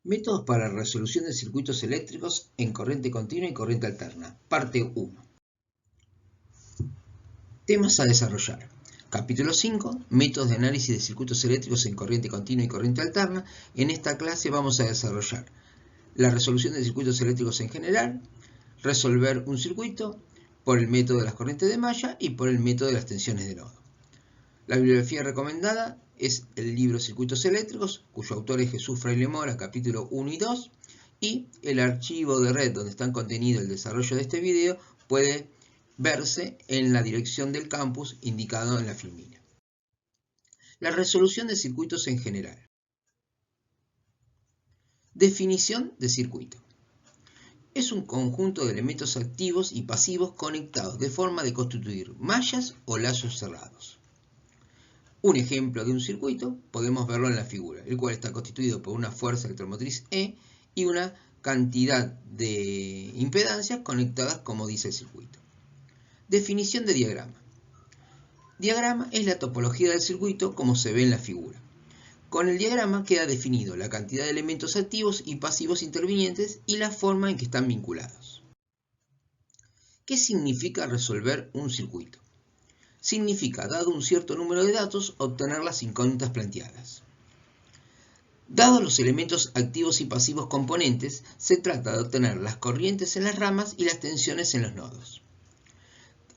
Métodos para resolución de circuitos eléctricos en corriente continua y corriente alterna. Parte 1. Temas a desarrollar. Capítulo 5. Métodos de análisis de circuitos eléctricos en corriente continua y corriente alterna. En esta clase vamos a desarrollar la resolución de circuitos eléctricos en general, resolver un circuito por el método de las corrientes de malla y por el método de las tensiones de nodo. La bibliografía recomendada es el libro Circuitos Eléctricos, cuyo autor es Jesús Fraile Mora, capítulo 1 y 2, y el archivo de red donde está contenido el desarrollo de este video puede verse en la dirección del campus indicado en la filmina. La resolución de circuitos en general. Definición de circuito. Es un conjunto de elementos activos y pasivos conectados de forma de constituir mallas o lazos cerrados. Un ejemplo de un circuito podemos verlo en la figura, el cual está constituido por una fuerza electromotriz E y una cantidad de impedancias conectadas como dice el circuito. Definición de diagrama. Diagrama es la topología del circuito como se ve en la figura. Con el diagrama queda definido la cantidad de elementos activos y pasivos intervinientes y la forma en que están vinculados. ¿Qué significa resolver un circuito? Significa, dado un cierto número de datos, obtener las incógnitas planteadas. Dados los elementos activos y pasivos componentes, se trata de obtener las corrientes en las ramas y las tensiones en los nodos.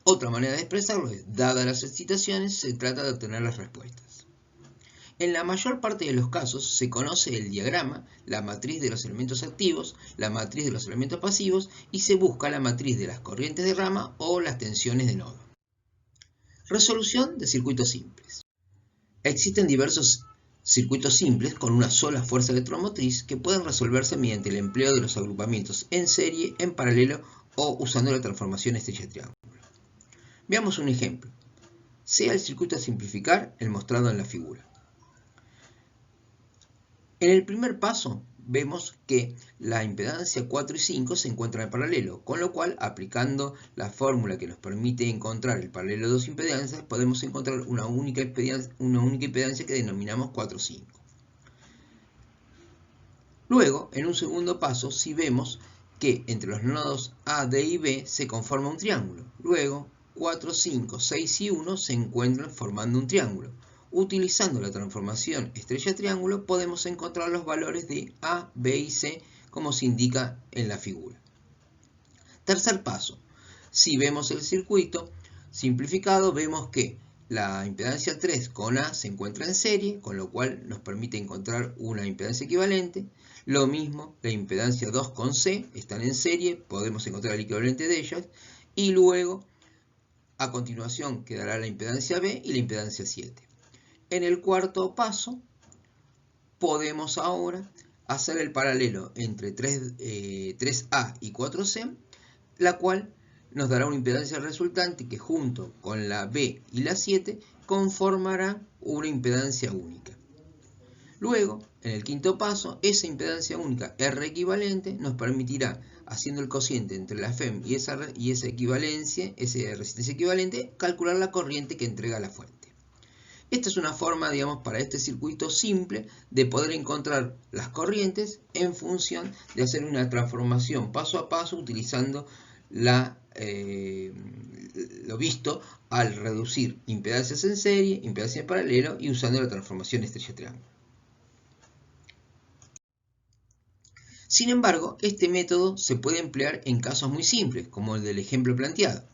Otra manera de expresarlo es, dadas las excitaciones, se trata de obtener las respuestas. En la mayor parte de los casos se conoce el diagrama, la matriz de los elementos activos, la matriz de los elementos pasivos y se busca la matriz de las corrientes de rama o las tensiones de nodo. Resolución de circuitos simples. Existen diversos circuitos simples con una sola fuerza electromotriz que pueden resolverse mediante el empleo de los agrupamientos en serie, en paralelo o usando la transformación estrella-triángulo. Veamos un ejemplo. Sea el circuito a simplificar el mostrado en la figura. En el primer paso vemos que la impedancia 4 y 5 se encuentran en paralelo, con lo cual aplicando la fórmula que nos permite encontrar el paralelo de dos impedancias podemos encontrar una única impedancia que denominamos 4,5. Luego, en un segundo paso, si vemos que entre los nodos A, D y B se conforma un triángulo. Luego, 4, 5, 6 y 1 se encuentran formando un triángulo. Utilizando la transformación estrella-triángulo podemos encontrar los valores de A, B y C como se indica en la figura. Tercer paso. Si vemos el circuito simplificado, vemos que la impedancia 3 con A se encuentra en serie, con lo cual nos permite encontrar una impedancia equivalente. Lo mismo, la impedancia 2 con C están en serie, podemos encontrar el equivalente de ellas. Y luego, a continuación, quedará la impedancia B y la impedancia 7. En el cuarto paso, podemos ahora hacer el paralelo entre 3A y 4C, la cual nos dará una impedancia resultante que junto con la B y la 7 conformará una impedancia única. Luego, en el quinto paso, esa impedancia única R equivalente nos permitirá, haciendo el cociente entre la FEM y esa equivalencia, esa resistencia equivalente, calcular la corriente que entrega la fuente. Esta es una forma, digamos, para este circuito simple de poder encontrar las corrientes en función de hacer una transformación paso a paso utilizando lo visto al reducir impedancias en serie, impedancias en paralelo y usando la transformación estrella-triángulo. Sin embargo, este método se puede emplear en casos muy simples, como el del ejemplo planteado.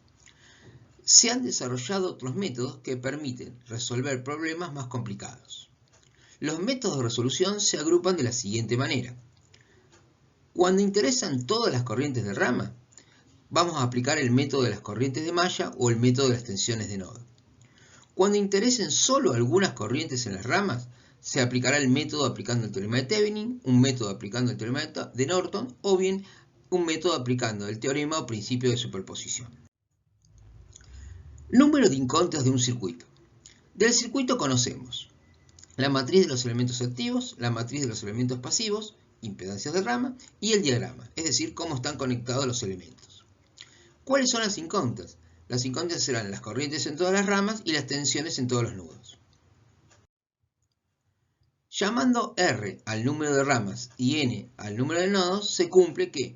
Se han desarrollado otros métodos que permiten resolver problemas más complicados. Los métodos de resolución se agrupan de la siguiente manera. Cuando interesan todas las corrientes de rama, vamos a aplicar el método de las corrientes de malla o el método de las tensiones de nodo. Cuando interesen solo algunas corrientes en las ramas, se aplicará el método aplicando el teorema de Thevenin, un método aplicando el teorema de Norton o bien un método aplicando el teorema o principio de superposición. Número de incógnitas de un circuito. Del circuito conocemos la matriz de los elementos activos, la matriz de los elementos pasivos, impedancias de rama y el diagrama, es decir, cómo están conectados los elementos. ¿Cuáles son las incógnitas? Las incógnitas serán las corrientes en todas las ramas y las tensiones en todos los nudos. Llamando R al número de ramas y N al número de nodos, se cumple que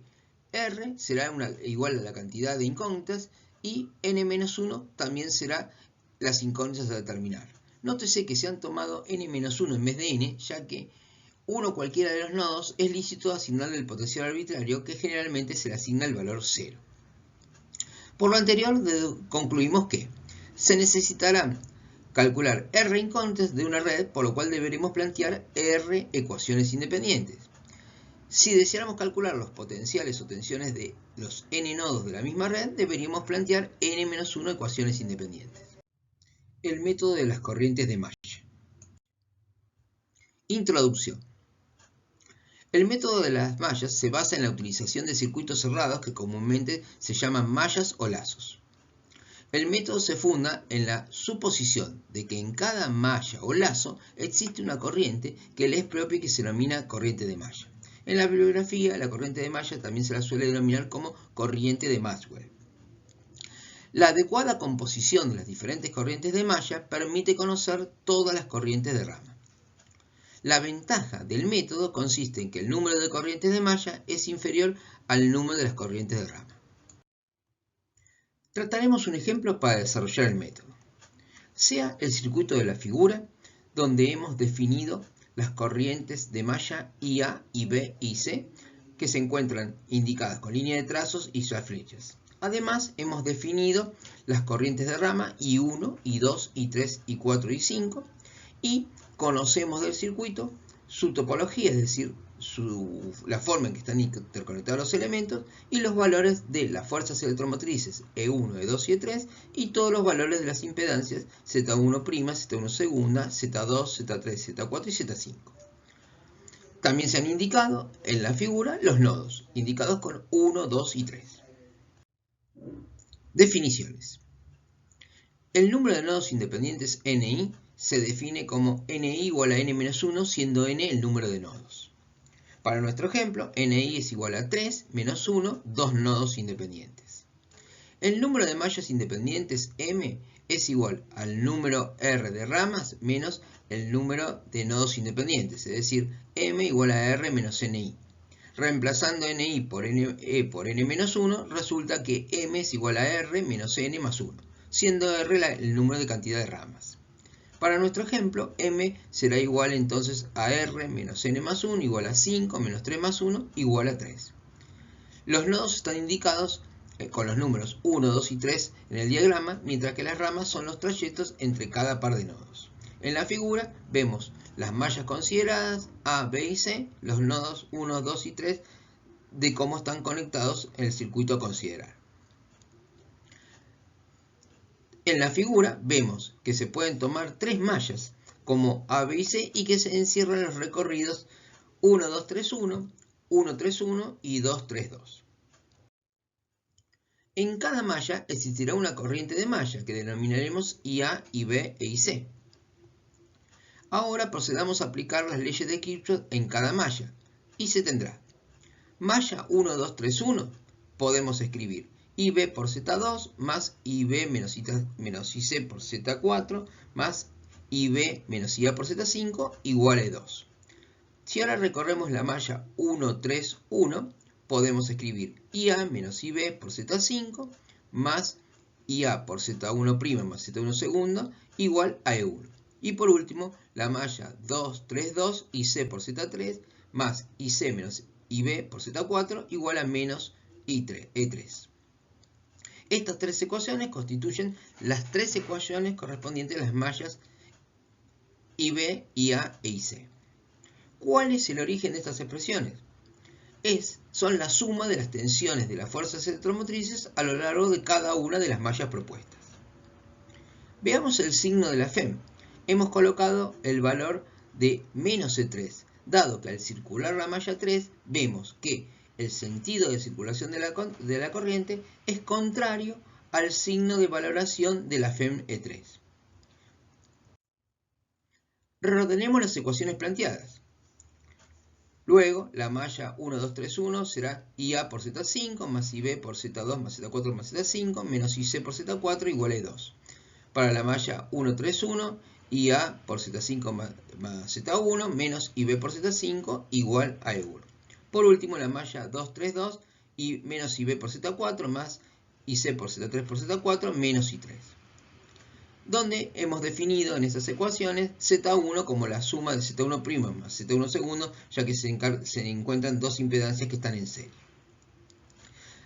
R será igual a la cantidad de incógnitas y N-1 también será las incógnitas a determinar. Nótese que se han tomado N-1 en vez de N, ya que uno cualquiera de los nodos es lícito asignarle el potencial arbitrario, que generalmente se le asigna el valor 0. Por lo anterior, concluimos que se necesitará calcular R incógnitas de una red, por lo cual deberemos plantear R ecuaciones independientes. Si deseáramos calcular los potenciales o tensiones de los n nodos de la misma red, deberíamos plantear n-1 ecuaciones independientes. El método de las corrientes de malla. Introducción. El método de las mallas se basa en la utilización de circuitos cerrados que comúnmente se llaman mallas o lazos. El método se funda en la suposición de que en cada malla o lazo existe una corriente que le es propia y que se denomina corriente de malla. En la bibliografía, la corriente de malla también se la suele denominar como corriente de Maxwell. La adecuada composición de las diferentes corrientes de malla permite conocer todas las corrientes de rama. La ventaja del método consiste en que el número de corrientes de malla es inferior al número de las corrientes de rama. Trataremos un ejemplo para desarrollar el método. Sea el circuito de la figura, donde hemos definido las corrientes de malla IA, IB y C, que se encuentran indicadas con línea de trazos y sus flechas. Además, hemos definido las corrientes de rama I1, I2, I3, I4 y I5, y conocemos del circuito su topología, es decir, la forma en que están interconectados los elementos, y los valores de las fuerzas electromotrices E1, E2 y E3, y todos los valores de las impedancias Z1', Z1 segunda, Z2, Z3, Z4 y Z5. También se han indicado en la figura los nodos, indicados con 1, 2 y 3. Definiciones. El número de nodos independientes NI se define como NI igual a n-1, siendo n el número de nodos. Para nuestro ejemplo, NI es igual a 3 menos 1, dos nodos independientes. El número de mallas independientes M es igual al número R de ramas menos el número de nodos independientes, es decir, M igual a R menos NI. Reemplazando NI por N-1, resulta que M es igual a R menos N más 1, siendo R el número de cantidad de ramas. Para nuestro ejemplo, M será igual entonces a R menos N más 1 igual a 5 menos 3 más 1 igual a 3. Los nodos están indicados con los números 1, 2 y 3 en el diagrama, mientras que las ramas son los trayectos entre cada par de nodos. En la figura vemos las mallas consideradas, A, B y C, los nodos 1, 2 y 3, de cómo están conectados en el circuito a considerar. En la figura vemos que se pueden tomar tres mallas como A, B y C y que se encierran los recorridos 1, 2, 3, 1, 1, 3, 1 y 2, 3, 2. En cada malla existirá una corriente de malla que denominaremos IA, IB e IC. Ahora procedamos a aplicar las leyes de Kirchhoff en cada malla y se tendrá malla 1, 2, 3, 1. Podemos escribir IB por Z2 más IB menos IC por Z4 más IB menos IA por Z5 igual a 2. Si ahora recorremos la malla 1, 3, 1, podemos escribir IA menos IB por Z5 más IA por Z1' más Z1 segundo igual a E1. Y por último, la malla 2, 3, 2 IC por Z3 más IC menos IB por Z4 igual a menos E3. Estas tres ecuaciones constituyen las tres ecuaciones correspondientes a las mallas IB, IA e IC. ¿Cuál es el origen de estas expresiones? Son la suma de las tensiones de las fuerzas electromotrices a lo largo de cada una de las mallas propuestas. Veamos el signo de la FEM. Hemos colocado el valor de menos E3, dado que al circular la malla 3 vemos que el sentido de circulación de la corriente es contrario al signo de valoración de la FEM E3. Reordenemos las ecuaciones planteadas. Luego, la malla 1, 2, 3, 1 será IA por Z5 más IB por Z2 más Z4 más Z5 menos IC por Z4 igual a 2. Para la malla 1, 3, 1, IA por Z5 más Z1 menos IB por Z5 igual a E1. Por último, la malla 2, 3, 2 y menos IB por Z4 más IC por Z3 por Z4 menos I3. Donde hemos definido en estas ecuaciones Z1 como la suma de Z1' más Z1 segundo, ya que se encuentran dos impedancias que están en serie.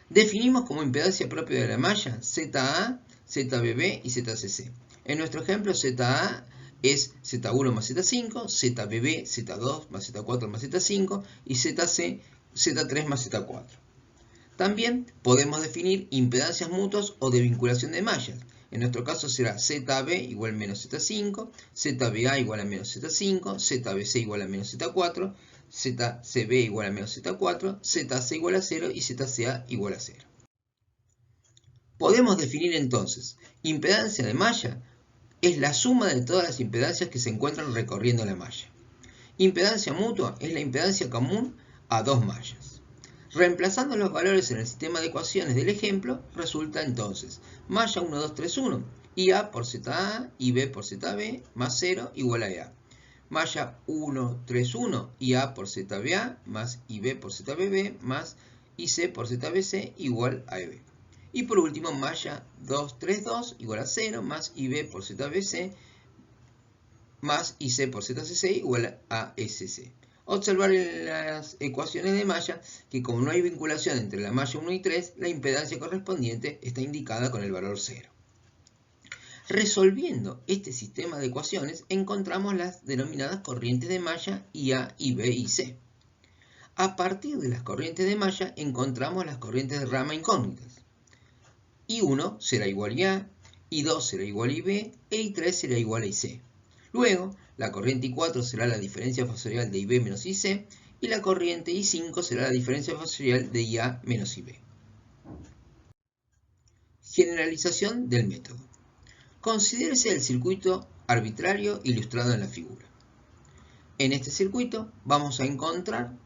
Definimos como impedancia propia de la malla ZA, ZBB y ZCC. En nuestro ejemplo, ZA es Z1 más Z5, ZBB Z2 más Z4 más Z5 y ZC Z3 más Z4. También podemos definir impedancias mutuas o de vinculación de mallas. En nuestro caso será ZB igual a menos Z5, ZBA igual a menos Z5, ZBC igual a menos Z4, ZCB igual a menos Z4, ZC igual a 0 y ZCA igual a 0. Podemos definir entonces, impedancia de malla es la suma de todas las impedancias que se encuentran recorriendo la malla. Impedancia mutua es la impedancia común a dos mallas. Reemplazando los valores en el sistema de ecuaciones del ejemplo, resulta entonces malla 1, 2, 3, 1, IA por ZA y B por ZB más 0 igual a EA. Malla 1, 3, 1, IA por ZBA más IB por ZBB más IC por ZBC igual a EB. Y por último, malla 2, 3, 2 igual a 0 más IB por ZBC más IC por ZCC igual a SC. Observar en las ecuaciones de malla que como no hay vinculación entre la malla 1 y 3, la impedancia correspondiente está indicada con el valor 0. Resolviendo este sistema de ecuaciones, encontramos las denominadas corrientes de malla IA, IB y C. A partir de las corrientes de malla, encontramos las corrientes de rama incógnitas. I1 será igual a A, I2 será igual a IB, e I3 será igual a IC. Luego, la corriente I4 será la diferencia fasorial de IB menos IC, y la corriente I5 será la diferencia fasorial de IA menos IB. Generalización del método. Considérese el circuito arbitrario ilustrado en la figura. En este circuito vamos a encontrar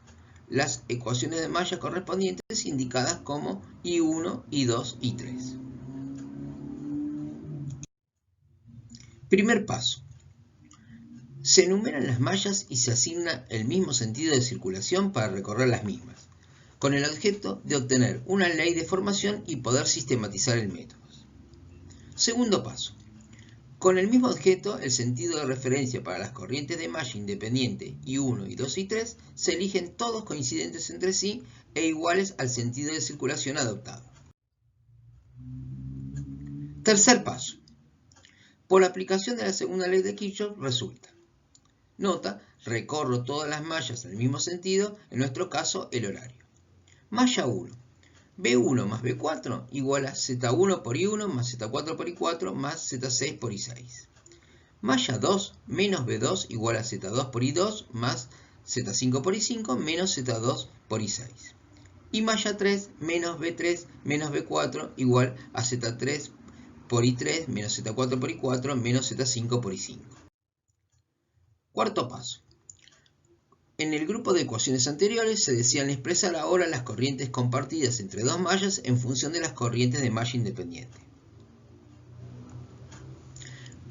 las ecuaciones de malla correspondientes indicadas como I1, I2, I3. Primer paso. Se enumeran las mallas y se asigna el mismo sentido de circulación para recorrer las mismas, con el objeto de obtener una ley de formación y poder sistematizar el método. Segundo paso. Con el mismo objeto, el sentido de referencia para las corrientes de malla independiente I1, I2 y I3 se eligen todos coincidentes entre sí e iguales al sentido de circulación adoptado. Tercer paso. Por aplicación de la segunda ley de Kirchhoff resulta. Nota, recorro todas las mallas en el mismo sentido, en nuestro caso el horario. Malla 1. B1 más B4 igual a Z1 por I1 más Z4 por I4 más Z6 por I6. Malla 2 menos B2 igual a Z2 por I2 más Z5 por I5 menos Z2 por I6. Y malla 3 menos B3 menos B4 igual a Z3 por I3 menos Z4 por I4 menos Z5 por I5. Cuarto paso. En el grupo de ecuaciones anteriores se desean expresar ahora las corrientes compartidas entre dos mallas en función de las corrientes de malla independiente.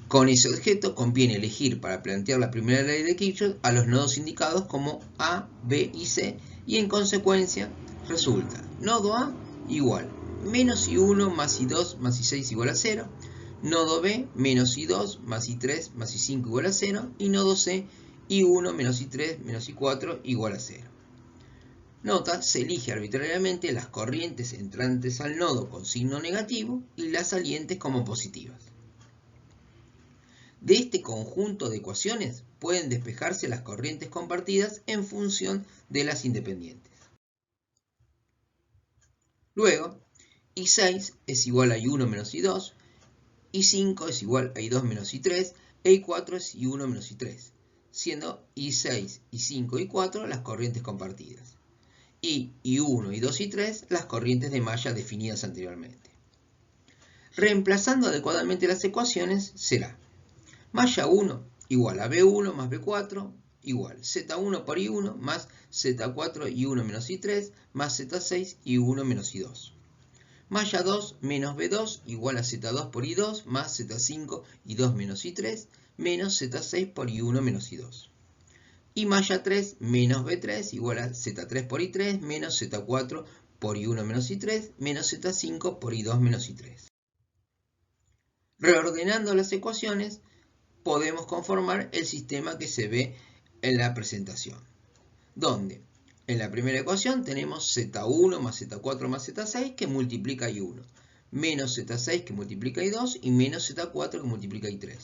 Con ese objeto conviene elegir para plantear la primera ley de Kirchhoff a los nodos indicados como A, B y C, y en consecuencia resulta nodo A igual menos I1 más I2 más I6 igual a 0, nodo B menos I2 más I3 más I5 igual a 0 y nodo C I1 menos I3 menos I4 igual a 0. Nota, se elige arbitrariamente las corrientes entrantes al nodo con signo negativo y las salientes como positivas. De este conjunto de ecuaciones pueden despejarse las corrientes compartidas en función de las independientes. Luego, I6 es igual a I1 menos I2, I5 es igual a I2 menos I3 e I4 es I1 menos I3. Siendo I6, I5 y I4 las corrientes compartidas, y I1, I2 y I3 las corrientes de malla definidas anteriormente. Reemplazando adecuadamente las ecuaciones será malla 1 igual a B1 más B4 igual Z1 por I1 más Z4 I1 menos I3 más Z6 I1 menos I2. Malla 2 menos B2 igual a Z2 por I2 más Z5 I2 menos I3 menos Z6 por I1 menos I2. Y malla 3 menos B3 igual a Z3 por I3 menos Z4 por I1 menos I3 menos Z5 por I2 menos I3. Reordenando las ecuaciones, podemos conformar el sistema que se ve en la presentación, donde en la primera ecuación tenemos Z1 más Z4 más Z6 que multiplica I1, menos Z6 que multiplica I2 y menos Z4 que multiplica I3.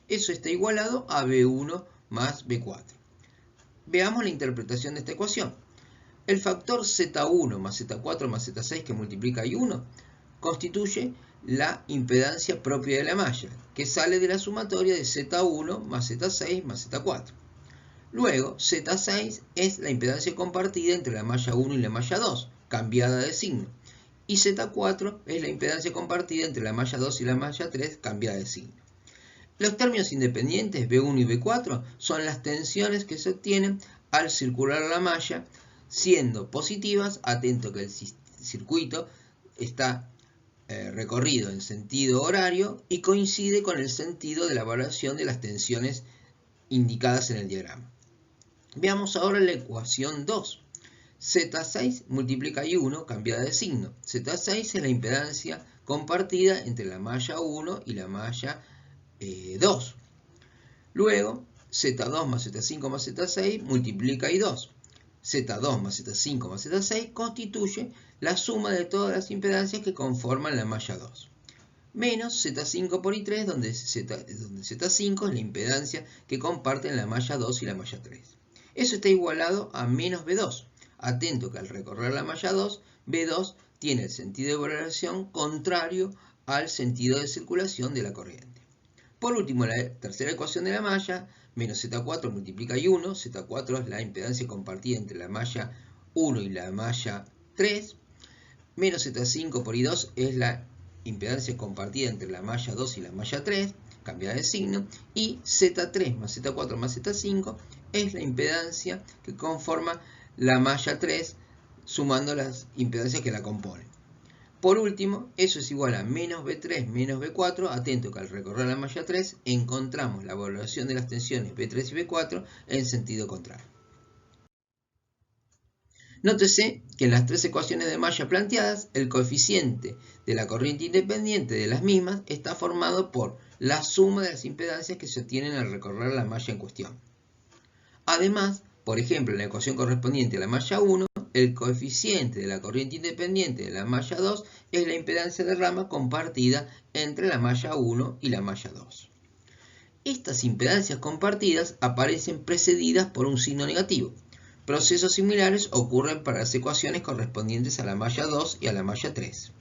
Eso está igualado a B1 más B4. Veamos la interpretación de esta ecuación. El factor Z1 más Z4 más Z6 que multiplica I1 constituye la impedancia propia de la malla, que sale de la sumatoria de Z1 más Z6 más Z4. Luego, Z6 es la impedancia compartida entre la malla 1 y la malla 2, cambiada de signo. Y Z4 es la impedancia compartida entre la malla 2 y la malla 3, cambiada de signo. Los términos independientes B1 y B4 son las tensiones que se obtienen al circular la malla, siendo positivas, atento que el circuito está recorrido en sentido horario y coincide con el sentido de la variación de las tensiones indicadas en el diagrama. Veamos ahora la ecuación 2. Z6 multiplica I1 cambiada de signo. Z6 es la impedancia compartida entre la malla 1 y la malla 2. Luego, Z2 más Z5 más Z6 multiplica I2. Z2 más Z5 más Z6 constituye la suma de todas las impedancias que conforman la malla 2. Menos Z5 por I3, donde Z5 es la impedancia que comparten la malla 2 y la malla 3. Eso está igualado a menos B2. Atento que al recorrer la malla 2, B2 tiene el sentido de variación contrario al sentido de circulación de la corriente. Por último, la tercera ecuación de la malla, menos Z4 multiplica I1, Z4 es la impedancia compartida entre la malla 1 y la malla 3, menos Z5 por I2 es la impedancia compartida entre la malla 2 y la malla 3, cambiada de signo, y Z3 más Z4 más Z5 es la impedancia que conforma la malla 3, sumando las impedancias que la componen. Por último, eso es igual a menos B3 menos B4, atento que al recorrer la malla 3 encontramos la valoración de las tensiones B3 y B4 en sentido contrario. Nótese que en las tres ecuaciones de malla planteadas, el coeficiente de la corriente independiente de las mismas está formado por la suma de las impedancias que se obtienen al recorrer la malla en cuestión. Además, por ejemplo, en la ecuación correspondiente a la malla 1, el coeficiente de la corriente independiente de la malla 2 es la impedancia de rama compartida entre la malla 1 y la malla 2. Estas impedancias compartidas aparecen precedidas por un signo negativo. Procesos similares ocurren para las ecuaciones correspondientes a la malla 2 y a la malla 3.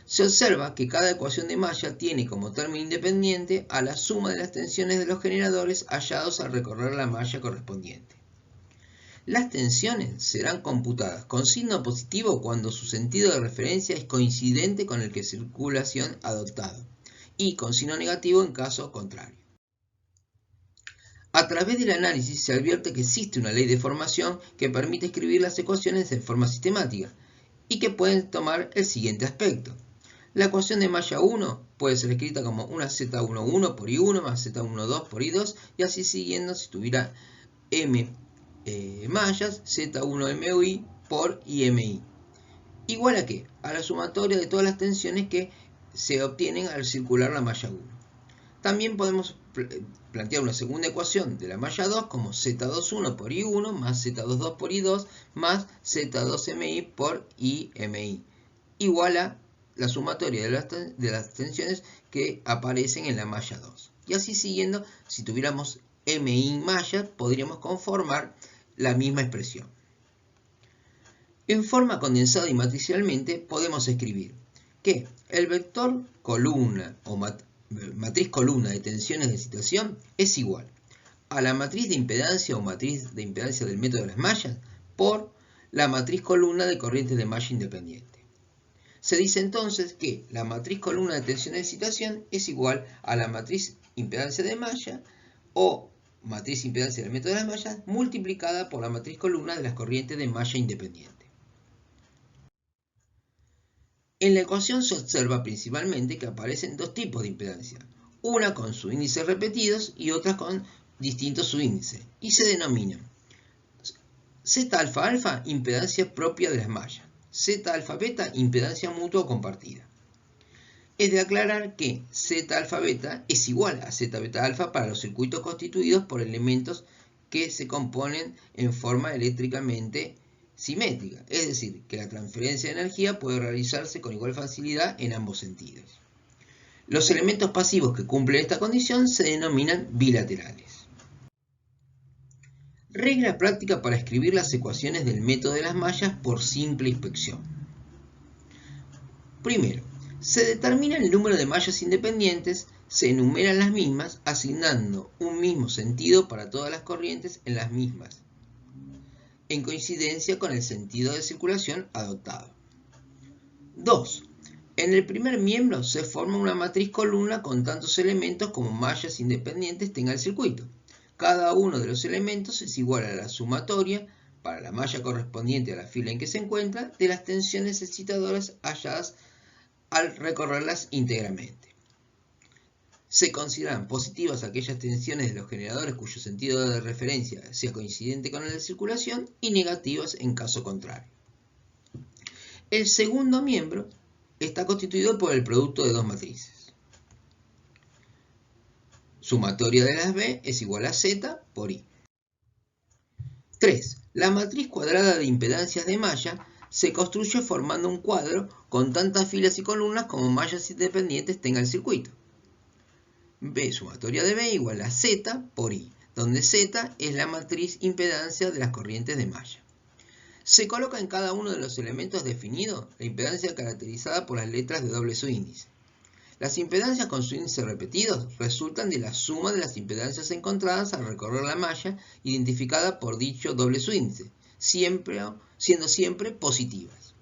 Se observa que cada ecuación de malla tiene como término independiente a la suma de las tensiones de los generadores hallados al recorrer la malla correspondiente. Las tensiones serán computadas con signo positivo cuando su sentido de referencia es coincidente con el que circulación adoptado y con signo negativo en caso contrario. A través del análisis se advierte que existe una ley de formación que permite escribir las ecuaciones de forma sistemática y que pueden tomar el siguiente aspecto. La ecuación de malla 1 puede ser escrita como una Z11 por I1 más Z12 por I2 y así siguiendo si tuviera M mallas Z1MI por IMI. Igual a ¿qué? A la sumatoria de todas las tensiones que se obtienen al circular la malla 1. También podemos plantear una segunda ecuación de la malla 2 como Z21 por I1 más Z22 por I2 más Z2MI por IMI. Igual a la sumatoria de las tensiones que aparecen en la malla 2. Y así siguiendo, si tuviéramos MI malla, podríamos conformar la misma expresión. En forma condensada y matricialmente podemos escribir que el vector columna o matriz columna de tensiones de excitación es igual a la matriz de impedancia o matriz de impedancia del método de las mallas por la matriz columna de corrientes de malla independiente. Se dice entonces que la matriz columna de tensiones de excitación es igual a la matriz impedancia de malla o matriz impedancia del método de las mallas multiplicada por la matriz columna de las corrientes de malla independiente. En la ecuación se observa principalmente que aparecen dos tipos de impedancia, una con subíndices repetidos y otras con distintos subíndices, y se denominan Z alfa alfa, impedancia propia de las mallas, Z alfa beta, impedancia mutua o compartida. Es de aclarar que Z alfa beta es igual a Z beta alfa para los circuitos constituidos por elementos que se componen en forma eléctricamente simétrica, es decir, que la transferencia de energía puede realizarse con igual facilidad en ambos sentidos. Los elementos pasivos que cumplen esta condición se denominan bilaterales. Regla práctica para escribir las ecuaciones del método de las mallas por simple inspección. Primero, se determina el número de mallas independientes, se enumeran las mismas, asignando un mismo sentido para todas las corrientes en las mismas, en coincidencia con el sentido de circulación adoptado. 2. En el primer miembro se forma una matriz columna con tantos elementos como mallas independientes tenga el circuito. Cada uno de los elementos es igual a la sumatoria, para la malla correspondiente a la fila en que se encuentra, de las tensiones excitadoras halladas al recorrerlas íntegramente. Se consideran positivas aquellas tensiones de los generadores cuyo sentido de referencia sea coincidente con el de circulación y negativas en caso contrario. El segundo miembro está constituido por el producto de dos matrices. Sumatoria de las B es igual a Z por I. 3. La matriz cuadrada de impedancias de malla se construye formando un cuadro con tantas filas y columnas como mallas independientes tenga el circuito. B sumatoria de B igual a Z por I, donde Z es la matriz impedancia de las corrientes de malla. Se coloca en cada uno de los elementos definidos la impedancia caracterizada por las letras de doble subíndice. Las impedancias con subíndices repetidos resultan de la suma de las impedancias encontradas al recorrer la malla identificada por dicho doble subíndice, siendo siempre positivas.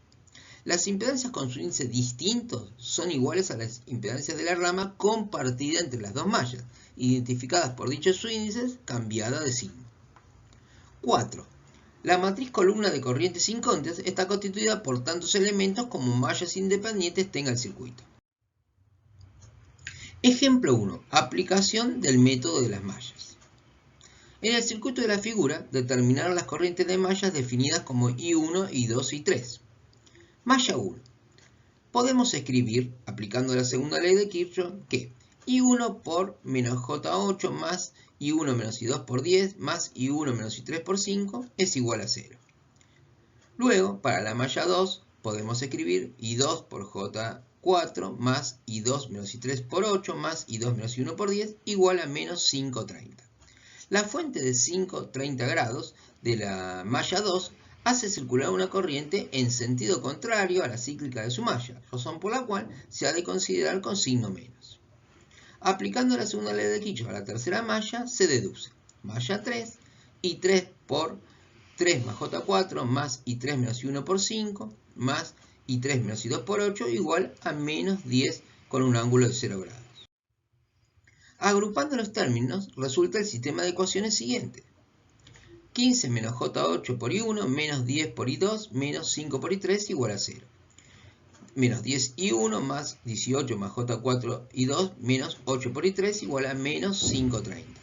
Las impedancias con subíndices distintos son iguales a las impedancias de la rama compartida entre las dos mallas, identificadas por dichos subíndices, cambiada de signo. 4. La matriz columna de corrientes incógnitas está constituida por tantos elementos como mallas independientes tenga el circuito. Ejemplo 1. Aplicación del método de las mallas. En el circuito de la figura, determinar las corrientes de mallas definidas como I1, I2 y I3. Malla 1. Podemos escribir, aplicando la segunda ley de Kirchhoff, que I1 por menos J8 más I1 menos I2 por 10 más I1 menos I3 por 5 es igual a 0. Luego, para la malla 2, podemos escribir I2 por J4 más I2 menos I3 por 8 más I2 menos I1 por 10 igual a menos 530. La fuente de 530 grados de la malla 2 hace circular una corriente en sentido contrario a la cíclica de su malla, razón por la cual se ha de considerar con signo menos. Aplicando la segunda ley de Kirchhoff a la tercera malla, se deduce malla 3, I3 por 3 más J4 más I3 menos I1 por 5 más I3 menos I2 por 8 igual a menos 10 con un ángulo de 0 grados. Agrupando los términos, resulta el sistema de ecuaciones siguiente. 15 menos J8 por I1 menos 10 por I2 menos 5 por I3 igual a 0. Menos 10 I1 más 18 más J4 I2 menos 8 por I3 igual a menos 530.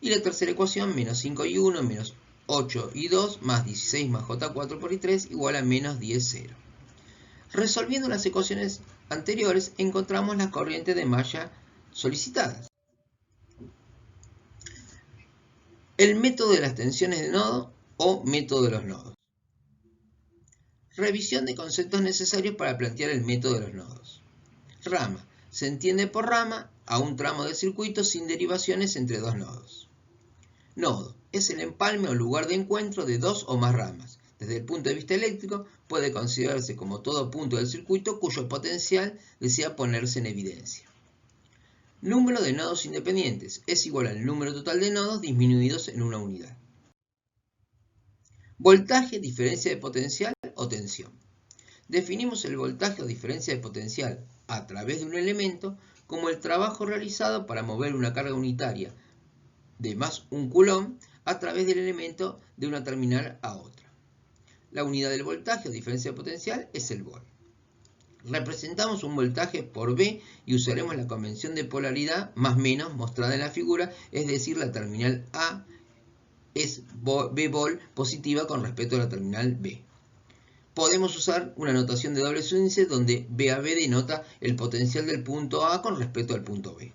Y la tercera ecuación, menos 5 I1 menos 8 I2 más 16 más J4 por I3 igual a menos 10 0. Resolviendo las ecuaciones anteriores, encontramos las corrientes de malla solicitadas. El método de las tensiones de nodo o método de los nodos. Revisión de conceptos necesarios para plantear el método de los nodos. Rama. Se entiende por rama a un tramo de circuito sin derivaciones entre dos nodos. Nodo. Es el empalme o lugar de encuentro de dos o más ramas. Desde el punto de vista eléctrico, puede considerarse como todo punto del circuito cuyo potencial desea ponerse en evidencia. Número de nodos independientes es igual al número total de nodos disminuidos en una unidad. Voltaje, diferencia de potencial o tensión. Definimos el voltaje o diferencia de potencial a través de un elemento como el trabajo realizado para mover una carga unitaria de más un coulomb a través del elemento de una terminal a otra. La unidad del voltaje o diferencia de potencial es el volt. Representamos un voltaje por V y usaremos la convención de polaridad más menos mostrada en la figura, es decir, la terminal A es V-vol positiva con respecto a la terminal B. Podemos usar una notación de doble índice donde VAB denota el potencial del punto A con respecto al punto B.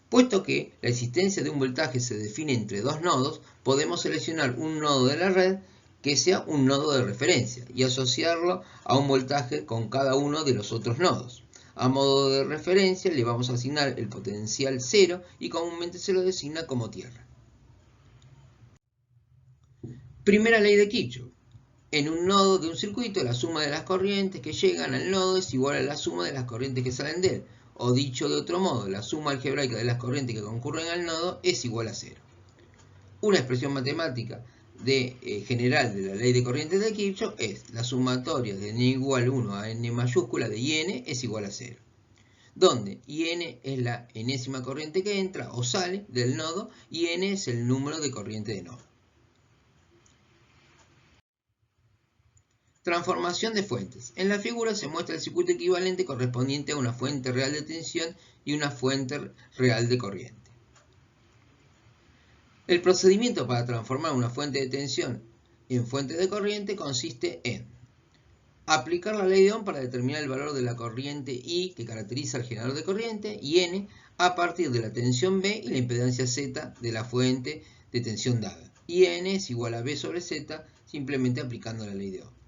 Puesto que la existencia de un voltaje se define entre dos nodos, podemos seleccionar un nodo de la red que sea un nodo de referencia y asociarlo a un voltaje con cada uno de los otros nodos. A modo de referencia le vamos a asignar el potencial 0 y comúnmente se lo designa como tierra. Primera ley de Kirchhoff. En un nodo de un circuito, la suma de las corrientes que llegan al nodo es igual a la suma de las corrientes que salen de él. O dicho de otro modo, la suma algebraica de las corrientes que concurren al nodo es igual a 0. Una expresión matemática general de la ley de corrientes de Kirchhoff es la sumatoria de n igual 1 a n mayúscula de IN es igual a 0. Donde IN es la enésima corriente que entra o sale del nodo y N es el número de corriente de nodo. Transformación de fuentes. En la figura se muestra el circuito equivalente correspondiente a una fuente real de tensión y una fuente real de corriente. El procedimiento para transformar una fuente de tensión en fuente de corriente consiste en aplicar la ley de Ohm para determinar el valor de la corriente I que caracteriza al generador de corriente y N a partir de la tensión B y la impedancia Z de la fuente de tensión dada. Y N es igual a B sobre Z simplemente aplicando la ley de Ohm.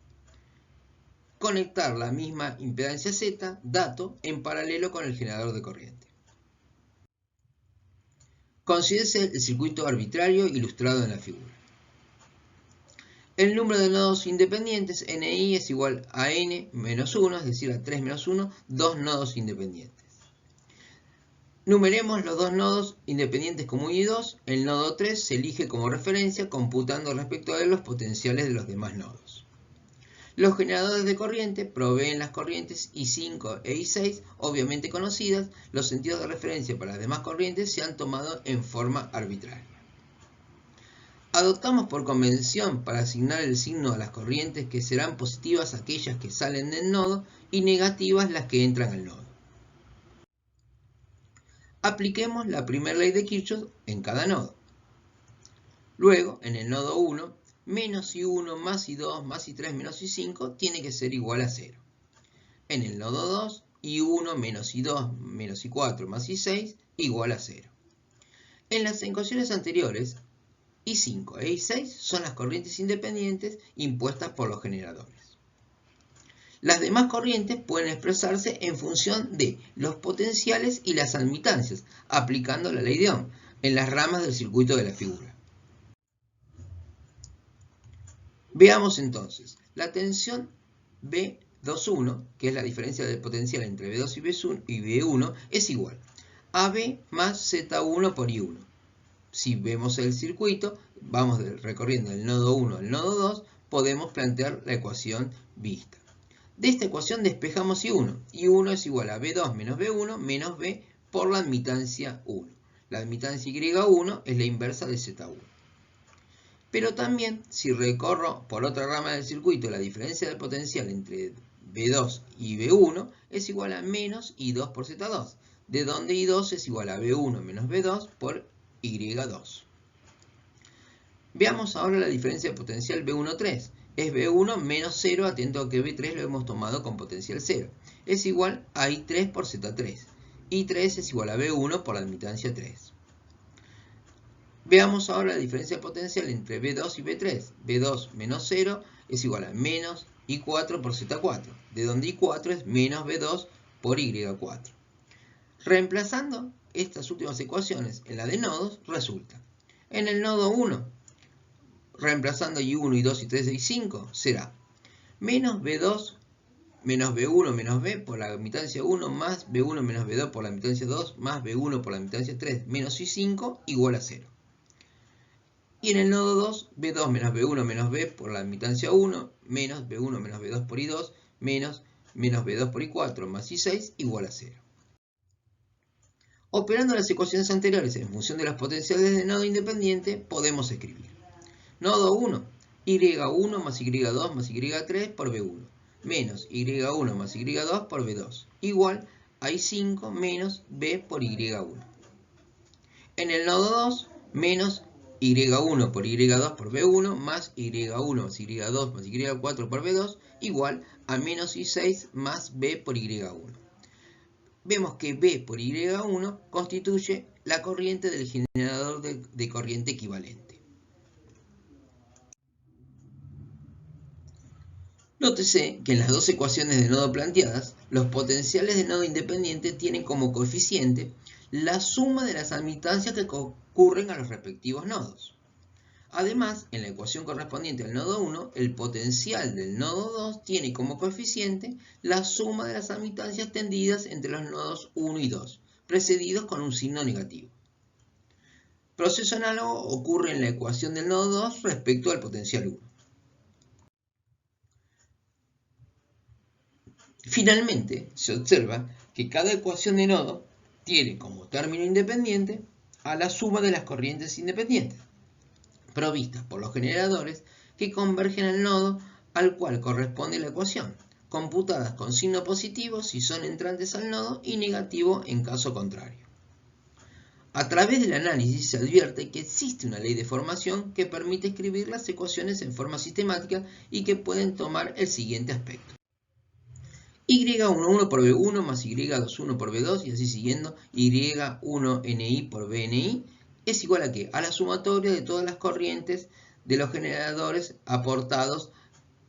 Conectar la misma impedancia Z, dato, en paralelo con el generador de corriente. Considérese el circuito arbitrario ilustrado en la figura. El número de nodos independientes, NI, es igual a N menos 1, es decir, a 3 menos 1, dos nodos independientes. Numeremos los dos nodos independientes como I2. El nodo 3 se elige como referencia, computando respecto a él los potenciales de los demás nodos. Los generadores de corriente proveen las corrientes I5 e I6, obviamente conocidas. Los sentidos de referencia para las demás corrientes se han tomado en forma arbitraria. Adoptamos por convención para asignar el signo a las corrientes que serán positivas aquellas que salen del nodo y negativas las que entran al nodo. Apliquemos la primera ley de Kirchhoff en cada nodo. Luego, en el nodo 1, menos I1 más I2 más I3 menos I5 tiene que ser igual a 0. En el nodo 2, I1 menos I2 menos I4 más I6 igual a 0. En las ecuaciones anteriores, I5 e I6 son las corrientes independientes impuestas por los generadores. Las demás corrientes pueden expresarse en función de los potenciales y las admitancias, aplicando la ley de Ohm en las ramas del circuito de la figura. Veamos entonces, la tensión B21, que es la diferencia del potencial entre B2 y B1, es igual a B más Z1 por I1. Si vemos el circuito, vamos recorriendo el nodo 1 al nodo 2, podemos plantear la ecuación vista. De esta ecuación despejamos I1. I1 es igual a B2 menos B1 menos B por la admitancia 1. La admitancia Y1 es la inversa de Z1. Pero también, si recorro por otra rama del circuito, la diferencia de potencial entre B2 y B1 es igual a menos I2 por Z2, de donde I2 es igual a B1 menos B2 por Y2. Veamos ahora la diferencia de potencial B1,3. Es B1 menos 0, atento a que B3 lo hemos tomado con potencial 0. Es igual a I3 por Z3. I3 es igual a B1 por la admitancia 3. Veamos ahora la diferencia de potencial entre B2 y B3. B2 menos 0 es igual a menos I4 por Z4, de donde I4 es menos B2 por Y4. Reemplazando estas últimas ecuaciones en la de nodos, resulta. En el nodo 1, reemplazando I1, I2, I3 y I5, será menos B2 menos B1 menos B por la admitancia 1 más B1 menos B2 por la admitancia 2 más B1 por la admitancia 3 menos I5 igual a 0. Y en el nodo 2, B2 menos B1 menos B por la admitancia 1 menos B1 menos B2 por I2 menos B2 por I4 más I6 igual a 0. Operando las ecuaciones anteriores en función de los potenciales de nodo independiente, podemos escribir. Nodo 1, Y1 más Y2 más Y3 por B1. menos y1 más y2 por b2, igual a y5 menos b por y1. En el nodo 2, menos y1 por y2 por b1 más y1 más y2 más y4 por b2, igual a menos y6 más b por y1. Vemos que b por y1 constituye la corriente del generador de corriente equivalente. Nótese que en las dos ecuaciones de nodo planteadas, los potenciales de nodo independiente tienen como coeficiente la suma de las admitancias que concurren a los respectivos nodos. Además, en la ecuación correspondiente al nodo 1, el potencial del nodo 2 tiene como coeficiente la suma de las admitancias tendidas entre los nodos 1 y 2, precedidos con un signo negativo. Proceso análogo ocurre en la ecuación del nodo 2 respecto al potencial 1. Finalmente, se observa que cada ecuación de nodo tiene como término independiente a la suma de las corrientes independientes, provistas por los generadores que convergen al nodo al cual corresponde la ecuación, computadas con signo positivo si son entrantes al nodo y negativo en caso contrario. A través del análisis se advierte que existe una ley de formación que permite escribir las ecuaciones en forma sistemática y que pueden tomar el siguiente aspecto. y11 por b1 más y21 por b2 y así siguiendo, y1ni por bni es igual a ¿qué? A la sumatoria de todas las corrientes de los generadores aportados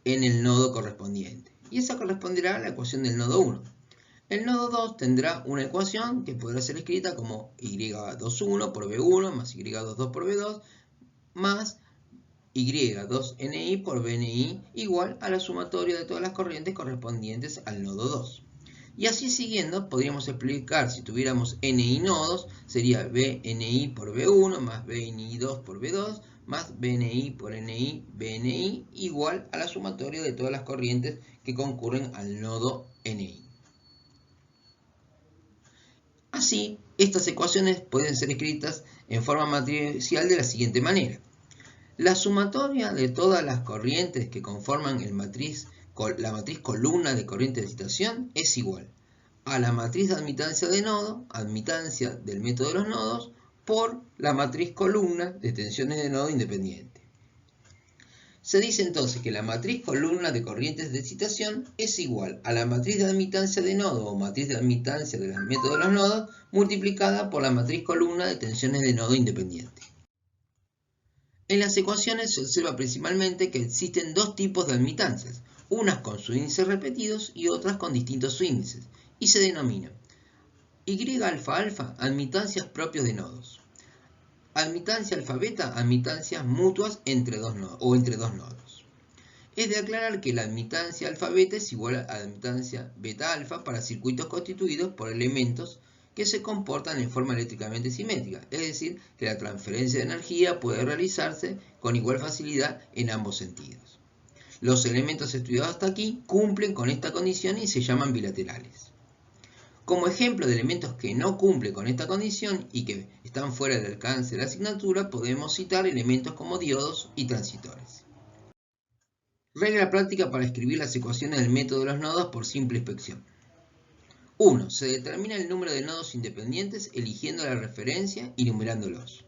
en el nodo correspondiente. Y esa corresponderá a la ecuación del nodo 1. El nodo 2 tendrá una ecuación que podrá ser escrita como y21 por b1 más y22 por b2 más y2ni por bni igual a la sumatoria de todas las corrientes correspondientes al nodo 2. Y así siguiendo, podríamos explicar, si tuviéramos ni nodos, sería bni por b1 más bni2 por b2 más bni por ni bni igual a la sumatoria de todas las corrientes que concurren al nodo ni. Así, estas ecuaciones pueden ser escritas en forma matricial de la siguiente manera. La sumatoria de todas las corrientes que conforman la matriz columna de corriente de excitación es igual a la matriz de admitancia de nodo, admitancia del método de los nodos, por la matriz columna de tensiones de nodo independiente. Se dice entonces que la matriz columna de corrientes de excitación es igual a la matriz de admitancia de nodo o matriz de admitancia del método de los nodos multiplicada por la matriz columna de tensiones de nodo independiente. En las ecuaciones se observa principalmente que existen dos tipos de admitancias, unas con subíndices repetidos y otras con distintos subíndices, y se denominan Y-alfa-alfa, admitancias propios de nodos. Admitancia alfa-beta, admitancias mutuas entre dos nodos. Es de aclarar que la admitancia alfa-beta es igual a la admitancia beta-alfa para circuitos constituidos por elementos que se comportan en forma eléctricamente simétrica, es decir, que la transferencia de energía puede realizarse con igual facilidad en ambos sentidos. Los elementos estudiados hasta aquí cumplen con esta condición y se llaman bilaterales. Como ejemplo de elementos que no cumplen con esta condición y que están fuera del alcance de la asignatura, podemos citar elementos como diodos y transistores. Regla práctica para escribir las ecuaciones del método de los nodos por simple inspección. 1. Se determina el número de nodos independientes eligiendo la referencia y numerándolos.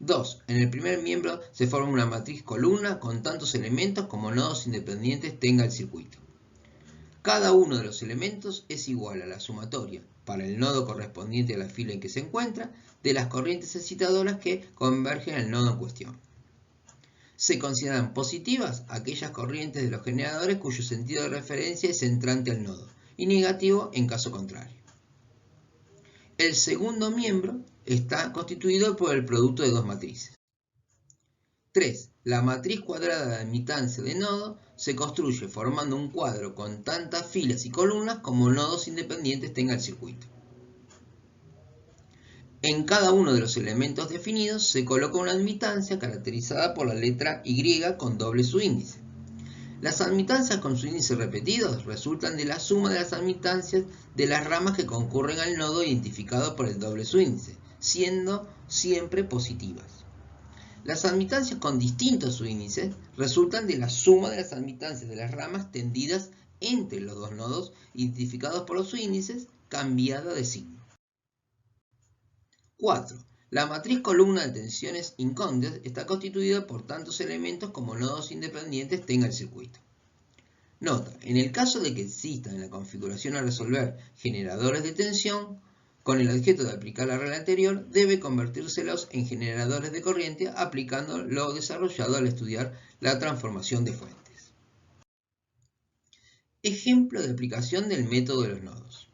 2. En el primer miembro se forma una matriz columna con tantos elementos como nodos independientes tenga el circuito. Cada uno de los elementos es igual a la sumatoria, para el nodo correspondiente a la fila en que se encuentra, de las corrientes excitadoras que convergen al nodo en cuestión. Se consideran positivas aquellas corrientes de los generadores cuyo sentido de referencia es entrante al nodo, y negativo en caso contrario. El segundo miembro está constituido por el producto de dos matrices. 3. La matriz cuadrada de admitancia de nodo se construye formando un cuadro con tantas filas y columnas como nodos independientes tenga el circuito. En cada uno de los elementos definidos se coloca una admitancia caracterizada por la letra Y con doble subíndice. Las admitancias con subíndices repetidos resultan de la suma de las admitancias de las ramas que concurren al nodo identificado por el doble subíndice, siendo siempre positivas. Las admitancias con distintos subíndices resultan de la suma de las admitancias de las ramas tendidas entre los dos nodos identificados por los índices cambiada de signo. 4. La matriz columna de tensiones incógnitas está constituida por tantos elementos como nodos independientes tenga el circuito. Nota, en el caso de que existan en la configuración a resolver generadores de tensión, con el objeto de aplicar la regla anterior, debe convertírselos en generadores de corriente aplicando lo desarrollado al estudiar la transformación de fuentes. Ejemplo de aplicación del método de los nodos.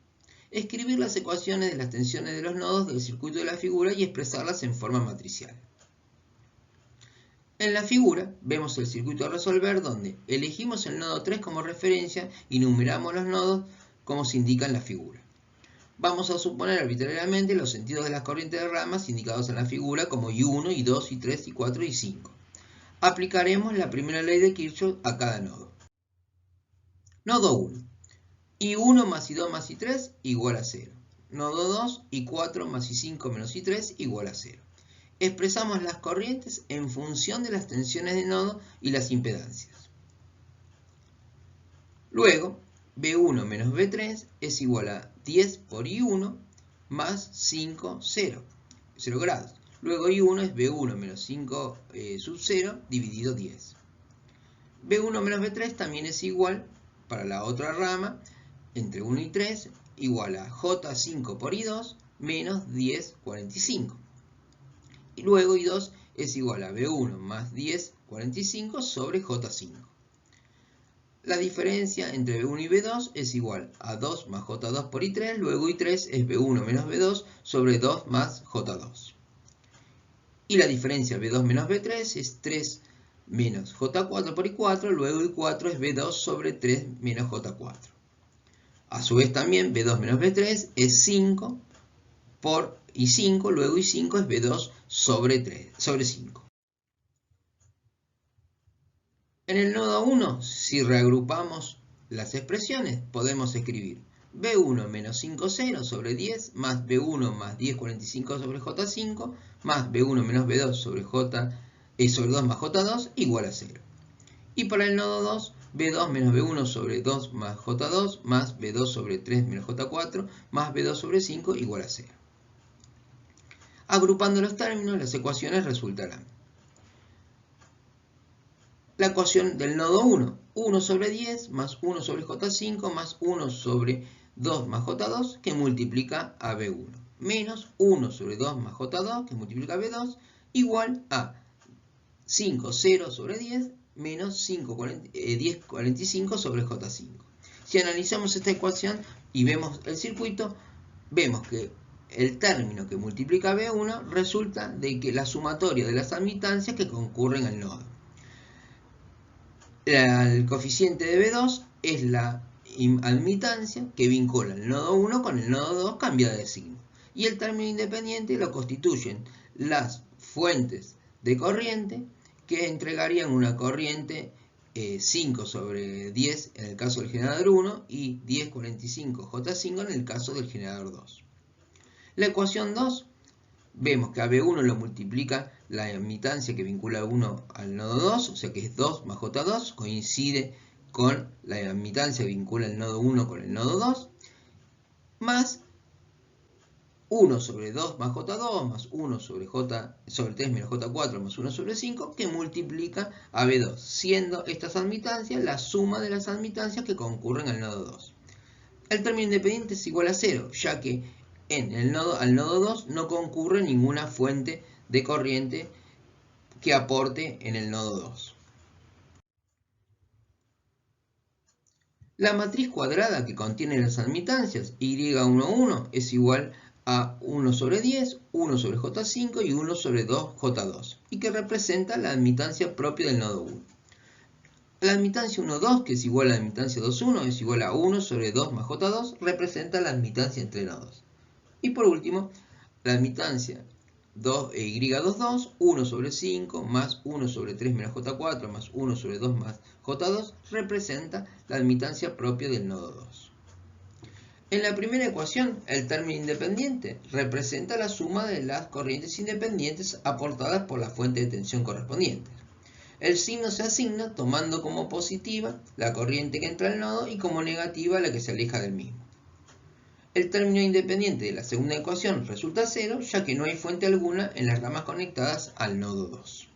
Escribir las ecuaciones de las tensiones de los nodos del circuito de la figura y expresarlas en forma matricial. En la figura vemos el circuito a resolver donde elegimos el nodo 3 como referencia y numeramos los nodos como se indica en la figura. Vamos a suponer arbitrariamente los sentidos de las corrientes de ramas indicados en la figura como I1, I2, I3, I4 y I5. Aplicaremos la primera ley de Kirchhoff a cada nodo. Nodo 1. I1 más I2 más I3 igual a 0. Nodo 2. I4 más I5 menos I3 igual a 0. Expresamos las corrientes en función de las tensiones de nodo y las impedancias. Luego, B1 menos B3 es igual a 10 por I1 más 5, 0 grados. Luego I1 es B1 menos 5 sub 0 dividido 10. B1 menos B3 también es igual, para la otra rama, entre 1 y 3, igual a J5 por I2 menos 10, 45. Y luego I2 es igual a B1 más 10, 45 sobre J5. La diferencia entre B1 y B2 es igual a 2 más J2 por I3, luego I3 es B1 menos B2 sobre 2 más J2. Y la diferencia B2 menos B3 es 3 menos J4 por I4, luego I4 es B2 sobre 3 menos J4. A su vez también B2 menos B3 es 5 por I5, luego I5 es B2 sobre 5. En el nodo 1, si reagrupamos las expresiones, podemos escribir B1 menos 5, 0 sobre 10 más B1 más 10, 45 sobre J5 más B1 menos B2 sobre 2 más J2 igual a 0. Y para el nodo 2, B2 menos B1 sobre 2 más J2 más B2 sobre 3 menos J4 más B2 sobre 5 igual a 0. Agrupando los términos, las ecuaciones resultarán. La ecuación del nodo 1, 1 sobre 10 más 1 sobre J5 más 1 sobre 2 más J2 que multiplica a B1, menos 1 sobre 2 más J2 que multiplica a B2 igual a 5, 0 sobre 10 menos 10, 45 sobre J5. Si analizamos esta ecuación y vemos el circuito, vemos que el término que multiplica B1 resulta de que la sumatoria de las admitancias que concurren al nodo. El coeficiente de B2 es la admitancia que vincula el nodo 1 con el nodo 2 cambiada de signo. Y el término independiente lo constituyen las fuentes de corriente que entregarían una corriente 5 sobre 10 en el caso del generador 1 y 10,45 J5 en el caso del generador 2. La ecuación 2, vemos que a B1 lo multiplica la admitancia que vincula 1 al nodo 2, o sea que es 2 más J2, coincide con la admitancia que vincula el nodo 1 con el nodo 2, más 1 sobre 2 más J2, más 1 sobre 3 menos J4, más 1 sobre 5, que multiplica a B2, siendo estas admitancias la suma de las admitancias que concurren al nodo 2. El término independiente es igual a 0, ya que al nodo 2 no concurre ninguna fuente de corriente que aporte en el nodo 2. La matriz cuadrada que contiene las admitancias Y11 es igual a 1 sobre 10, 1 sobre J5 y 1 sobre 2 J2, y que representa la admitancia propia del nodo 1. La admitancia 1,2, que es igual a la admitancia 2,1, es igual a 1 sobre 2 más J2, representa la admitancia entre nodos. Y por último, la admitancia Y22, 1 sobre 5 más 1 sobre 3 menos J4 más 1 sobre 2 más J2 representa la admitancia propia del nodo 2. En la primera ecuación, el término independiente representa la suma de las corrientes independientes aportadas por la fuente de tensión correspondiente. El signo se asigna tomando como positiva la corriente que entra al nodo y como negativa la que se aleja del mismo. El término independiente de la segunda ecuación resulta cero, ya que no hay fuente alguna en las ramas conectadas al nodo 2.